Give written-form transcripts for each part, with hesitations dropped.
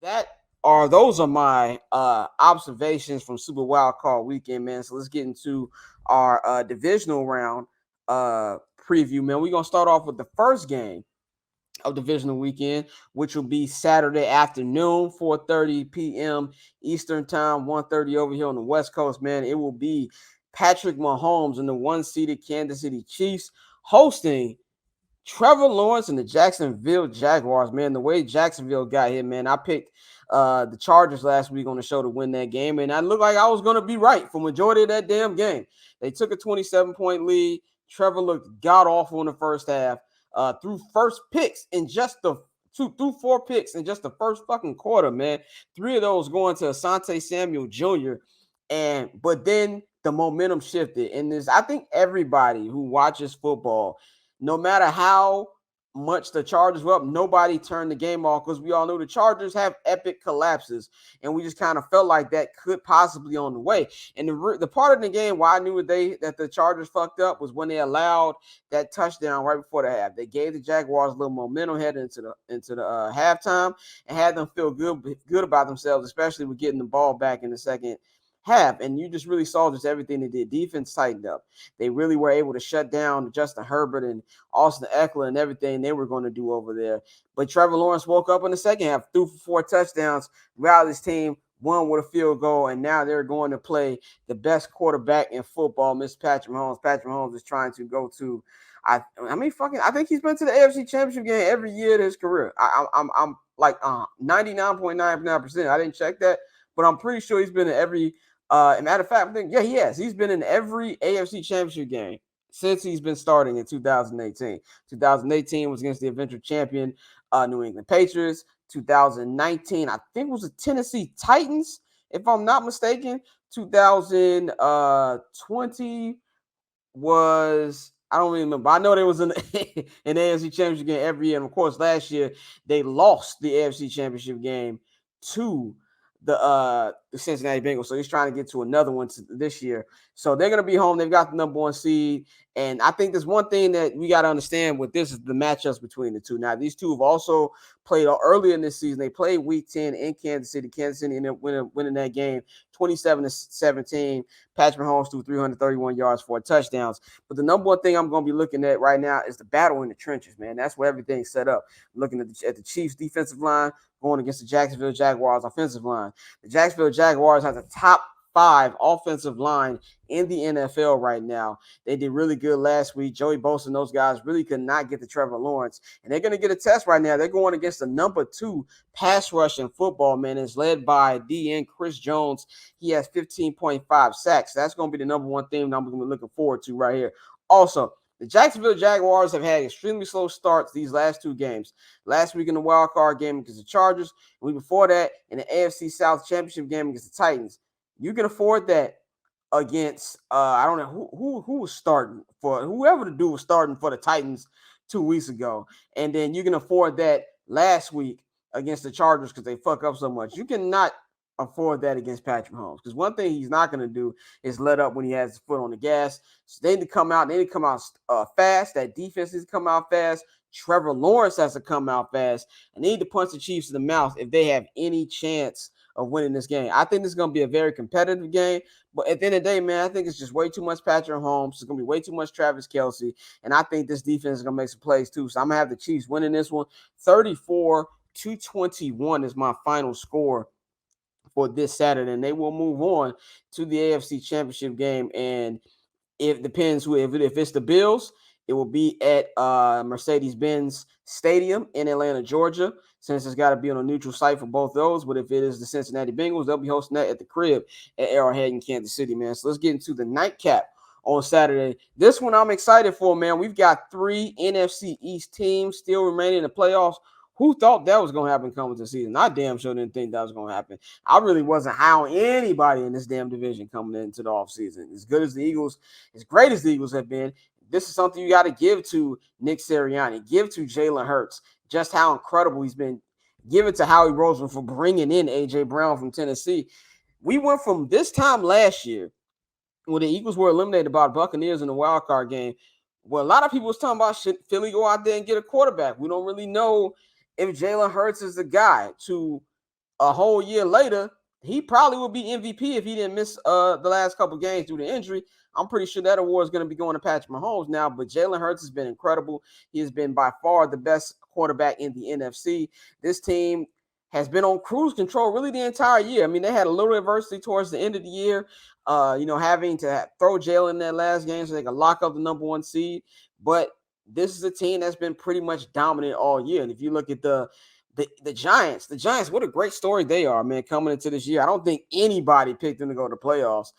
those are my observations from Super Wild Card Weekend, man. So let's get into our divisional round preview, man. We're gonna start off with the first game of Divisional Weekend, which will be Saturday afternoon, 4:30 p.m. Eastern Time, 1:30 over here on the West Coast, man. It will be Patrick Mahomes and the one-seeded Kansas City Chiefs hosting Trevor Lawrence and the Jacksonville Jaguars, man. The way Jacksonville got hit, man. I picked the Chargers last week on the show to win that game, and I looked like I was going to be right for majority of that damn game. They took a 27-point lead. Trevor looked god awful in the first half. Threw first picks in just the threw 4 picks in just the first fucking quarter, man. 3 of those going to Asante Samuel Jr. But then the momentum shifted, and I think everybody who watches football, no matter how much the Chargers were up, nobody turned the game off because we all know the Chargers have epic collapses, and we just kind of felt like that could possibly on the way. And the part of the game why I knew that the Chargers fucked up was when they allowed that touchdown right before the half. They gave the Jaguars a little momentum heading into the halftime and had them feel good about themselves, especially with getting the ball back in the second half. And you just really saw just everything they did. Defense tightened up. They really were able to shut down Justin Herbert and Austin Eckler and everything they were going to do over there. But Trevor Lawrence woke up in the second half, threw for 4 touchdowns, rallied his team, won with a field goal, and now they're going to play the best quarterback in football, Mr. Patrick Mahomes. Patrick Mahomes is trying to go to, I think he's been to the AFC Championship game every year of his career. I'm like 99.99%. I didn't check that, but I'm pretty sure he's been in every. Matter of fact, I think, he has. He's been in every AFC Championship game since he's been starting in 2018. 2018 was against the eventual champion New England Patriots. 2019, I think it was the Tennessee Titans, if I'm not mistaken. 2020 was, I don't really remember. I know there was an AFC Championship game every year. And of course, last year they lost the AFC Championship game to the Cincinnati Bengals. So he's trying to get to another one this year. So they're going to be home. They've got the number 1 seed. And I think there's one thing that we got to understand with this is the matchups between the two. Now, these two have also played earlier in this season. They played Week 10 in Kansas City. Kansas City ended up winning that game 27-17. Patrick Mahomes threw 331 yards, 4 touchdowns. But the number one thing I'm going to be looking at right now is the battle in the trenches, man. That's where everything's set up. Looking at the Chiefs' defensive line going against the Jacksonville Jaguars' offensive line. The Jacksonville Jaguars have the top 5 offensive line in the NFL right now. They did really good last week. Joey Bosa and those guys really could not get to Trevor Lawrence. And they're going to get a test right now. They're going against the number 2 pass rush in football, man. It's led by DN Chris Jones. He has 15.5 sacks. That's going to be the number 1 thing I'm going to be looking forward to right here. Also, the Jacksonville Jaguars have had extremely slow starts these last 2 games. Last week in the wild card game against the Chargers, the week before that in the AFC South Championship game against the Titans. You can afford that against I don't know who was starting for whoever the dude was starting for the Titans 2 weeks ago, and then you can afford that last week against the Chargers because they fuck up so much. You cannot afford that against Patrick Mahomes because one thing he's not going to do is let up when he has his foot on the gas. So they need to come out. They need to come out fast. That defense needs to come out fast. Trevor Lawrence has to come out fast, and they need to punch the Chiefs in the mouth if they have any chance of winning this game. I think this is going to be a very competitive game, but at the end of the day, man, I think it's just way too much Patrick Mahomes. It's going to be way too much Travis Kelce, and I think this defense is going to make some plays too. So I'm going to have the Chiefs winning this one. 34-21 is my final score for this Saturday, and they will move on to the AFC Championship game. And it depends who. If it's the Bills, it will be at Mercedes-Benz Stadium in Atlanta, Georgia, since it's got to be on a neutral site for both those. But if it is the Cincinnati Bengals, they'll be hosting that at the crib at Arrowhead in Kansas City, man. So let's get into the nightcap on Saturday. This one I'm excited for, man. We've got 3 NFC East teams still remaining in the playoffs. Who thought that was going to happen coming to the season? I damn sure didn't think that was going to happen. I really wasn't high on anybody in this damn division coming into the offseason. As good as the Eagles, as great as the Eagles have been, this is something you got to give to Nick Sirianni, give to Jalen Hurts, just how incredible he's been. Give it to Howie Roseman for bringing in A.J. Brown from Tennessee. We went from this time last year when the Eagles were eliminated by the Buccaneers in the wild card game, where a lot of people was talking about should Philly go out there and get a quarterback. We don't really know if Jalen Hurts is the guy to a whole year later, he probably would be MVP if he didn't miss the last couple games due to injury. I'm pretty sure that award is going to be going to Patrick Mahomes now, but Jalen Hurts has been incredible. He has been by far the best quarterback in the NFC. This team has been on cruise control really the entire year. I mean, they had a little adversity towards the end of the year, having to throw Jalen in that last game so they could lock up the number 1 seed. But this is a team that's been pretty much dominant all year. And if you look at the Giants, what a great story they are, man, coming into this year. I don't think anybody picked them to go to the playoffs.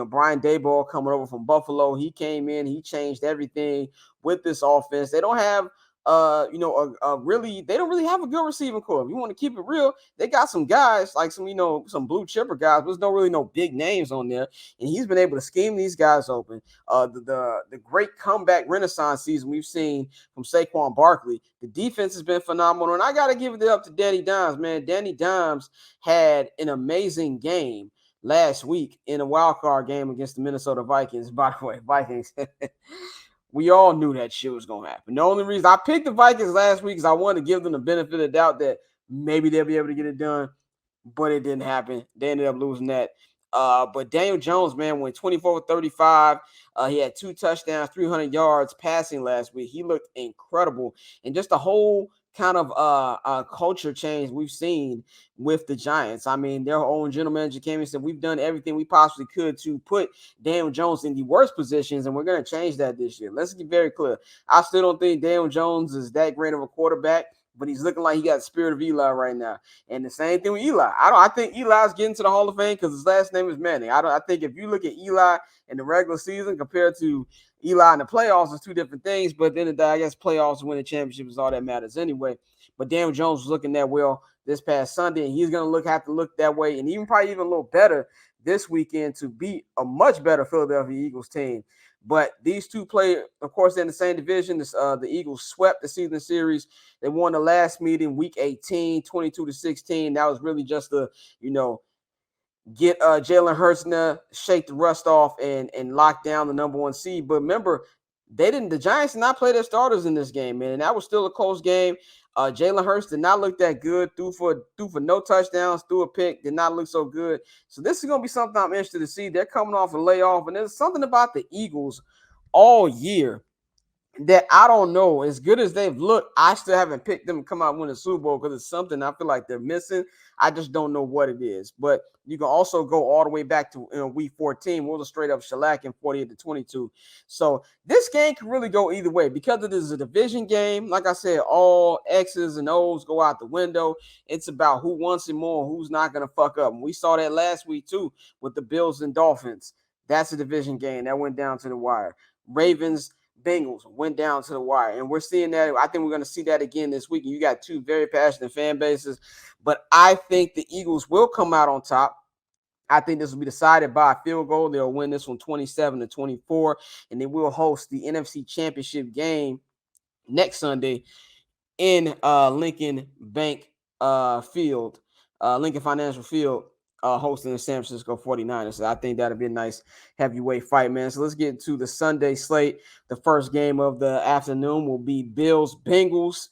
Brian Daboll coming over from Buffalo, he came in, he changed everything with this offense. They don't have they don't really have a good receiving core. If you want to keep it real, they got some guys like some blue chipper guys, but there's no big names on there. And he's been able to scheme these guys open. The great comeback renaissance season we've seen from Saquon Barkley. The defense has been phenomenal, and I got to give it up to Danny Dimes, man. Danny Dimes had an amazing game last week in a wild card game against the Minnesota Vikings. By the way, Vikings. We all knew that shit was going to happen. The only reason I picked the Vikings last week is I wanted to give them the benefit of the doubt that maybe they'll be able to get it done, but it didn't happen. They ended up losing that. But Daniel Jones, man, went 24 for 35. He had 2 touchdowns, 300 yards passing last week. He looked incredible. And just the whole kind of culture change we've seen with the Giants. I mean, their own general manager came and said, we've done everything we possibly could to put Daniel Jones in the worst positions, and we're going to change that this year. Let's get very clear. I still don't think Daniel Jones is that great of a quarterback, but he's looking like he got the spirit of Eli right now. And the same thing with Eli. I think Eli's getting to the Hall of Fame because his last name is Manning. I think if you look at Eli in the regular season compared to Eli in the playoffs, it's 2 different things. But then I guess playoffs and winning championship is all that matters anyway. But Daniel Jones was looking that well this past Sunday, and he's going to have to look that way, and probably even a little better this weekend to beat a much better Philadelphia Eagles team. But these two play, of course, in the same division. The Eagles swept the season series. They won the last meeting, week 18, 22-16. That was really just to, get Jalen Hurts to shake the rust off and lock down the number 1 seed. But remember, the Giants did not play their starters in this game, man. And that was still a close game. Jalen Hurts did not look that good. Threw for no touchdowns, threw a pick, did not look so good. So this is going to be something I'm interested to see. They're coming off a layoff, and there's something about the Eagles all year that I don't know. As good as they've looked, I still haven't picked them to come out and win the Super Bowl because it's something I feel like they're missing. I just don't know what it is. But you can also go all the way back to week 14. We'll just straight up shellacking 48-22. So this game can really go either way because it is a division game. Like I said, all X's and O's go out the window. It's about who wants it more, who's not going to fuck up. And we saw that last week too with the Bills and Dolphins. That's a division game that went down to the wire. Ravens, Bengals went down to the wire, and we're seeing that. I think we're going to see that again this week. And you got 2 very passionate fan bases, but I think the Eagles will come out on top. I think this will be decided by a field goal. They'll win this one 27-24, and they will host the NFC Championship game next Sunday in Lincoln Financial Field. Hosting the San Francisco 49ers. So I think that'll be a nice heavyweight fight, man. So let's get to the Sunday slate. The first game of the afternoon will be Bills-Bengals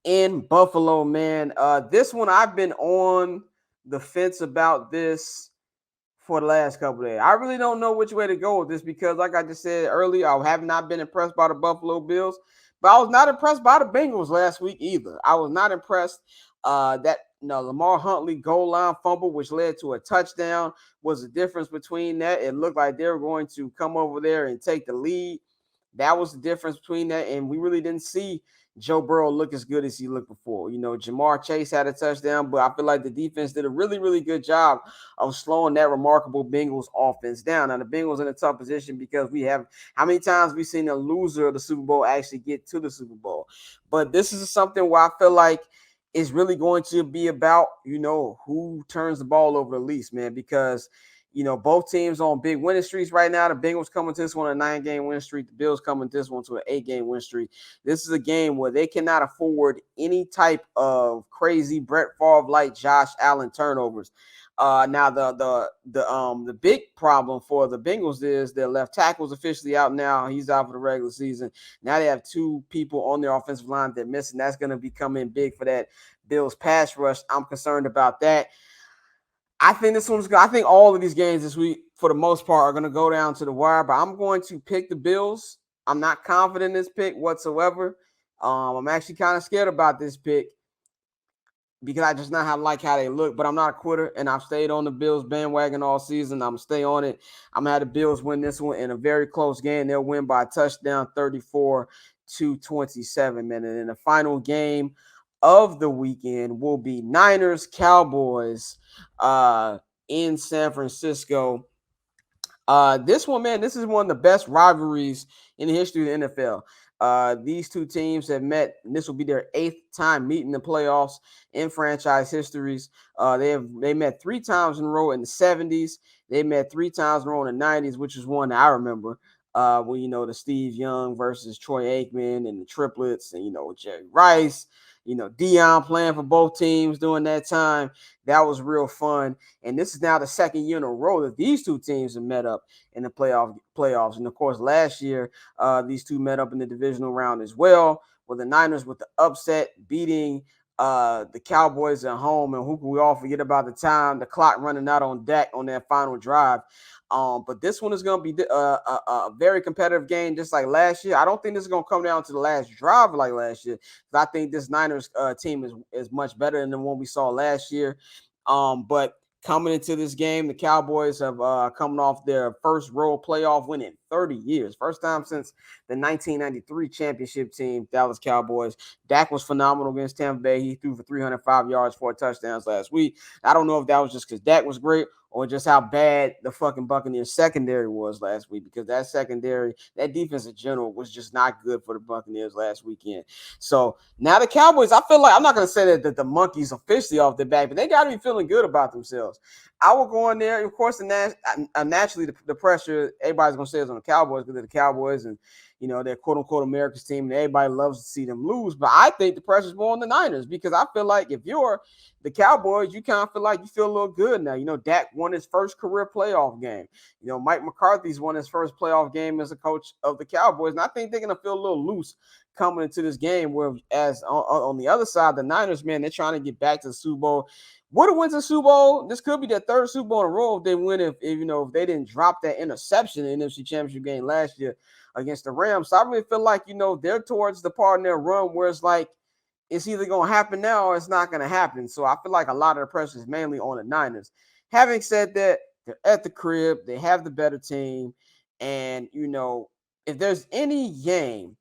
in Buffalo, man. This one, I've been on the fence about this for the last couple of days. I really don't know which way to go with this because, like I just said earlier, I have not been impressed by the Buffalo Bills, but I was not impressed by the Bengals last week either. I was not impressed that Lamar Huntley goal line fumble, which led to a touchdown, was the difference between that. It looked like they were going to come over there and take the lead. That was the difference between that, and we really didn't see Joe Burrow look as good as he looked before. Jamar Chase had a touchdown, but I feel like the defense did a really, really good job of slowing that remarkable Bengals offense down. Now, the Bengals in a tough position because we have how many times we've seen a loser of the Super Bowl actually get to the Super Bowl. But this is something where I feel like it's really going to be about, who turns the ball over the least, man, because both teams on big winning streaks right now. The Bengals coming to this one a 9-game win streak. The Bills coming to this one to an 8-game win streak. This is a game where they cannot afford any type of crazy Brett Favre-like Josh Allen turnovers. Now the big problem for the Bengals is their left tackle's officially out now. He's out for the regular season. Now they have two people on their offensive line that missing. That's going to be coming big for that Bills pass rush. I'm concerned about that. I think this one's good. I think all of these games this week, for the most part, are going to go down to the wire. But I'm going to pick the Bills. I'm not confident in this pick whatsoever. I'm actually kind of scared about this pick because I just not like how they look, but I'm not a quitter, and I've stayed on the Bills bandwagon all season. I'm gonna stay on it. I'm gonna have the Bills win this one in a very close game. They'll win by a touchdown, 34-27, man. And in the final game of the weekend will be Niners Cowboys in San Francisco. This one, man, this is one of the best rivalries in the history of the NFL. These two teams have met, and this will be their 8th time meeting the playoffs in franchise histories. They met 3 times in a row in the 70s. They met 3 times in a row in the 90s, which is one I remember. When the Steve Young versus Troy Aikman and the triplets, and Jerry Rice, Dion playing for both teams during that time. That was real fun. And this is now the second year in a row that these two teams have met up in the playoffs. And of course, last year, these two met up in the divisional round as well, with the Niners with the upset beating the Cowboys at home. And who can we all forget about the clock running out on Dak on that final drive. But this one is going to be a very competitive game, just like last year. I don't think this is going to come down to the last drive like last year. I think this Niners team is much better than the one we saw last year. But coming into this game, the Cowboys have coming off their first road playoff win in 30 years. First time since the 1993 championship team, Dallas Cowboys. Dak was phenomenal against Tampa Bay. He threw for 305 yards, 4 touchdowns last week. I don't know if that was just because Dak was great or just how bad the fucking Buccaneers secondary was last week, because that secondary, that defense in general was just not good for the Buccaneers last weekend. So now the Cowboys, I feel like, I'm not going to say that the monkeys officially off their back, but they got to be feeling good about themselves. I will go in there. Of course, naturally, the pressure everybody's going to say is on the Cowboys because they're the Cowboys and, they're quote-unquote America's team, and everybody loves to see them lose. But I think the pressure's more on the Niners, because I feel like if you're the Cowboys, you kind of feel like you feel a little good now. Dak won his first career playoff game. Mike McCarthy's won his first playoff game as a coach of the Cowboys, and I think they're going to feel a little loose coming into this game, whereas on the other side, the Niners, man, they're trying to get back to the Super Bowl. Would have went to the Super Bowl. This could be their 3rd Super Bowl in a row if they win. If they didn't drop that interception in the NFC Championship game last year against the Rams. So I really feel like they're towards the part in their run where it's like it's either going to happen now or it's not going to happen. So I feel like a lot of the pressure is mainly on the Niners. Having said that, they're at the crib. They have the better team, and if there's any game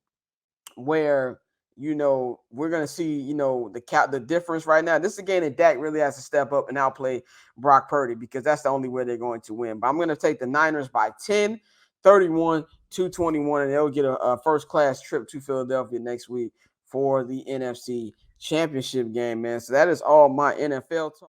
where we're gonna see the difference right now, this is a game that Dak really has to step up and outplay Brock Purdy, because that's the only way they're going to win. But I'm gonna take the Niners by 10, 31-21, and they'll get a first class trip to Philadelphia next week for the NFC Championship game, man. So that is all my NFL talk.